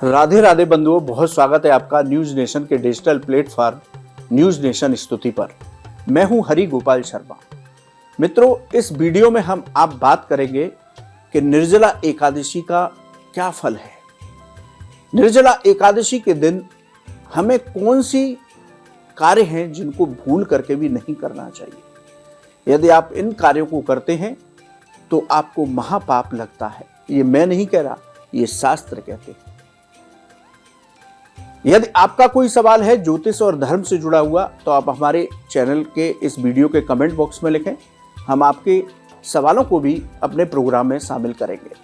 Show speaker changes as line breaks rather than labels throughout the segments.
राधे राधे बंधुओं, बहुत स्वागत है आपका न्यूज नेशन के डिजिटल प्लेटफॉर्म न्यूज नेशन स्तुति पर। मैं हूं हरि गोपाल शर्मा। मित्रों, इस वीडियो में हम आप बात करेंगे कि निर्जला एकादशी का क्या फल है। निर्जला एकादशी के दिन हमें कौन सी कार्य हैं जिनको भूल करके भी नहीं करना चाहिए। यदि आप इन कार्यों को करते हैं तो आपको महापाप लगता है। ये मैं नहीं कह रहा, ये शास्त्र कहते हैं। यदि आपका कोई सवाल है ज्योतिष और धर्म से जुड़ा हुआ तो आप हमारे चैनल के इस वीडियो के कमेंट बॉक्स में लिखें। हम आपके सवालों को भी अपने प्रोग्राम में शामिल करेंगे।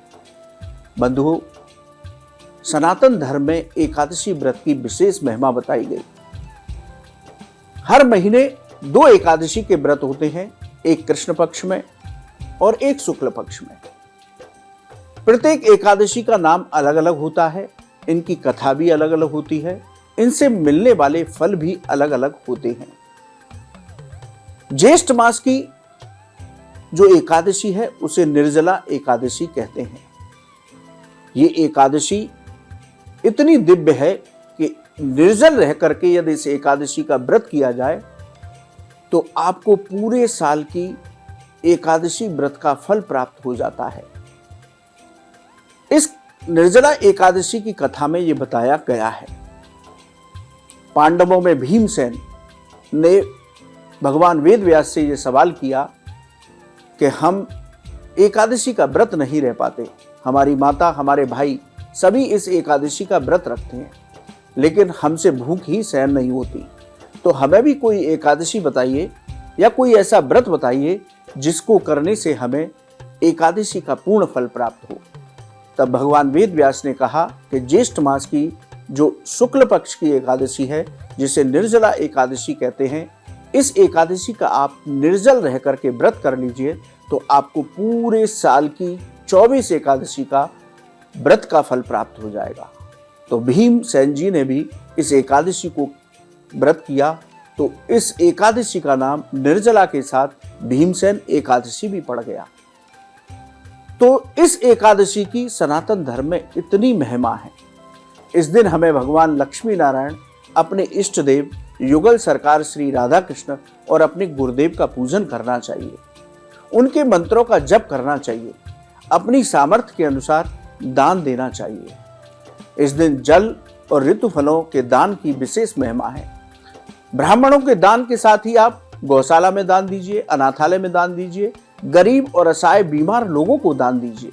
बंधुओं, सनातन धर्म में एकादशी व्रत की विशेष महिमा बताई गई। हर महीने 2 एकादशी के व्रत होते हैं, एक कृष्ण पक्ष में और एक शुक्ल पक्ष में। प्रत्येक एकादशी का नाम अलग अलग होता है, इनकी कथा भी अलग अलग होती है, इनसे मिलने वाले फल भी अलग अलग होते हैं। ज्येष्ठ मास की जो एकादशी है उसे निर्जला एकादशी कहते हैं। ये एकादशी इतनी दिव्य है कि निर्जल रह करके यदि इस एकादशी का व्रत किया जाए तो आपको पूरे साल की एकादशी व्रत का फल प्राप्त हो जाता है। इस निर्जला एकादशी की कथा में यह बताया गया है, पांडवों में भीमसेन ने भगवान वेद व्यास से यह सवाल किया कि हम एकादशी का व्रत नहीं रह पाते, हमारी माता हमारे भाई सभी इस एकादशी का व्रत रखते हैं, लेकिन हमसे भूख ही सहन नहीं होती, तो हमें भी कोई एकादशी बताइए या कोई ऐसा व्रत बताइए जिसको करने से हमें एकादशी का पूर्ण फल प्राप्त हो। तब भगवान वेद व्यास ने कहा कि ज्येष्ठ मास की जो शुक्ल पक्ष की एकादशी है, जिसे निर्जला एकादशी कहते हैं, इस एकादशी का आप निर्जल रह करके व्रत कर लीजिए तो आपको पूरे साल की 24 एकादशी का व्रत का फल प्राप्त हो जाएगा। तो भीमसेन जी ने भी इस एकादशी को व्रत किया, तो इस एकादशी का नाम निर्जला के साथ भीमसेन एकादशी भी पड़ गया। तो इस एकादशी की सनातन धर्म में इतनी महिमा है। इस दिन हमें भगवान लक्ष्मी नारायण, अपने इष्ट देव युगल सरकार श्री राधा कृष्ण और अपने गुरुदेव का पूजन करना चाहिए, उनके मंत्रों का जप करना चाहिए, अपनी सामर्थ्य के अनुसार दान देना चाहिए। इस दिन जल और ऋतु फलों के दान की विशेष महिमा है। ब्राह्मणों के दान के साथ ही आप गौशाला में दान दीजिए, अनाथालय में दान दीजिए, गरीब और असहाय बीमार लोगों को दान दीजिए,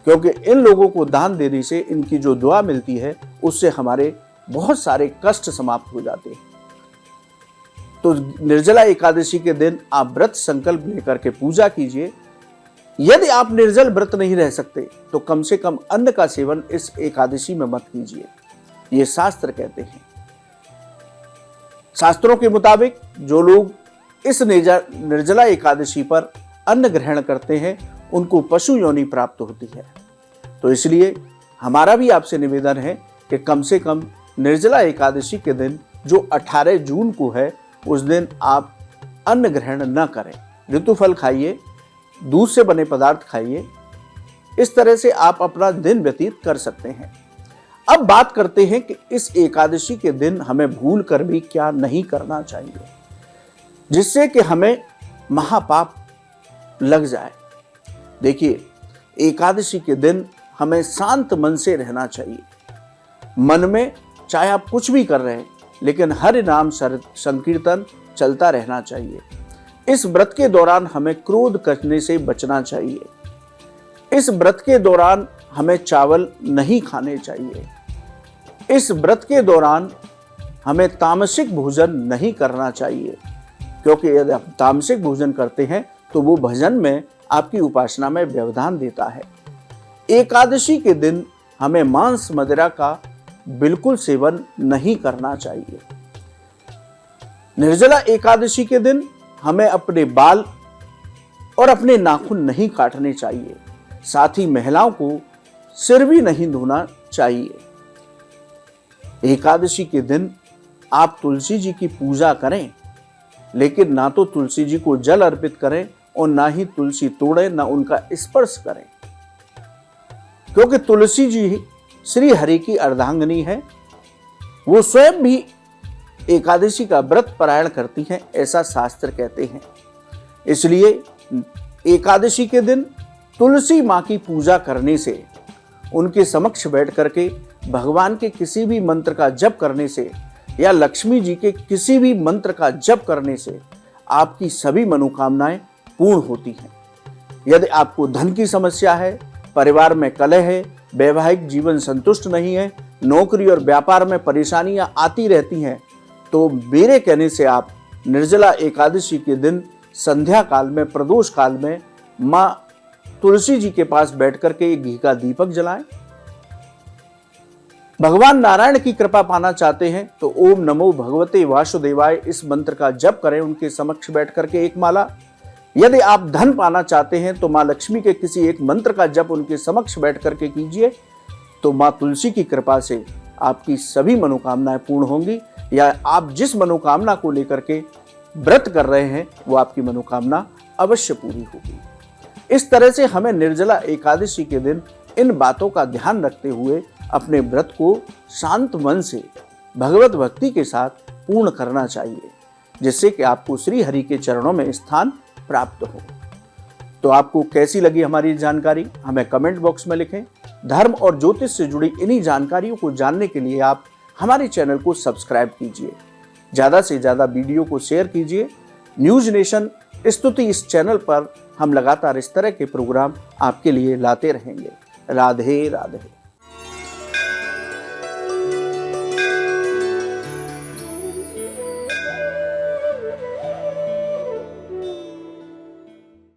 क्योंकि इन लोगों को दान देने से इनकी जो दुआ मिलती है उससे हमारे बहुत सारे कष्ट समाप्त हो जाते हैं। तो निर्जला एकादशी के दिन आप व्रत संकल्प लेकर के पूजा कीजिए। यदि आप निर्जल व्रत नहीं रह सकते तो कम से कम अन्न का सेवन इस एकादशी में मत कीजिए, ये शास्त्र कहते हैं। शास्त्रों के मुताबिक जो लोग इस निर्जला एकादशी पर अन्न ग्रहण करते हैं उनको पशु योनि प्राप्त होती है। तो इसलिए हमारा भी आपसे निवेदन है कि कम से कम निर्जला एकादशी के दिन जो 18 जून को है उस दिन आप अन्न ग्रहण न करें, ऋतुफल खाइए, दूध से बने पदार्थ खाइए। इस तरह से आप अपना दिन व्यतीत कर सकते हैं। अब बात करते हैं कि इस एकादशी के दिन हमें भूल कर भी क्या नहीं करना चाहिए जिससे कि हमें महापाप लग जाए। देखिए, एकादशी के दिन हमें शांत मन से रहना चाहिए। मन में चाहे आप कुछ भी कर रहे हैं, लेकिन हरि नाम संकीर्तन चलता रहना चाहिए। इस व्रत के दौरान हमें क्रोध करने से बचना चाहिए। इस व्रत के दौरान हमें चावल नहीं खाने चाहिए। इस व्रत के दौरान हमें तामसिक भोजन नहीं करना चाहिए, क्योंकि यदि आप तामसिक भोजन करते हैं तो वो भजन में, आपकी उपासना में व्यवधान देता है। एकादशी के दिन हमें मांस मदिरा का बिल्कुल सेवन नहीं करना चाहिए। निर्जला एकादशी के दिन हमें अपने बाल और अपने नाखून नहीं काटने चाहिए। साथ ही महिलाओं को सिर भी नहीं धोना चाहिए। एकादशी के दिन आप तुलसी जी की पूजा करें, लेकिन ना तो तुलसी जी को जल अर्पित करें और ना ही तुलसी तोड़ें, ना उनका स्पर्श करें, क्योंकि तुलसी जी श्री हरि की अर्धांगिनी है। वो स्वयं भी एकादशी का व्रत पारायण करती हैं, ऐसा शास्त्र कहते हैं। इसलिए एकादशी के दिन तुलसी माँ की पूजा करने से, उनके समक्ष बैठ करके भगवान के किसी भी मंत्र का जप करने से या लक्ष्मी जी के किसी भी मंत्र का जप करने से आपकी सभी मनोकामनाएं पूर्ण होती हैं। यदि आपको धन की समस्या है, परिवार में कलह है, वैवाहिक जीवन संतुष्ट नहीं है, नौकरी और व्यापार में परेशानियां आती रहती हैं, तो मेरे कहने से आप निर्जला एकादशी के दिन संध्या काल में, प्रदोष काल में मां तुलसी जी के पास बैठ करके एक घी का दीपक जलाएं। भगवान नारायण की कृपा पाना चाहते हैं तो ओम नमो भगवते वासुदेवाय इस मंत्र का जप करें उनके समक्ष बैठ करके एक माला। यदि आप धन पाना चाहते हैं तो मां लक्ष्मी के किसी एक मंत्र का जप उनके समक्ष बैठ करके कीजिए, तो मां तुलसी की कृपा से आपकी सभी मनोकामनाएं पूर्ण होंगी, या आप जिस मनोकामना को लेकर के व्रत कर रहे हैं वो आपकी मनोकामना अवश्य पूरी होगी। इस तरह से हमें निर्जला एकादशी के दिन इन बातों का ध्यान रखते हुए अपने व्रत को शांत मन से भगवत भक्ति के साथ पूर्ण करना चाहिए, जिससे कि आपको श्री हरि के चरणों में स्थान प्राप्त हो। तो आपको कैसी लगी हमारी जानकारी, हमें कमेंट बॉक्स में लिखें। धर्म और ज्योतिष से जुड़ी इन्हीं जानकारियों को जानने के लिए आप हमारे चैनल को सब्सक्राइब कीजिए, ज़्यादा से ज़्यादा वीडियो को शेयर कीजिए। न्यूज नेशन स्तुति इस चैनल पर हम लगातार इस तरह के प्रोग्राम आपके लिए लाते रहेंगे। राधे राधे।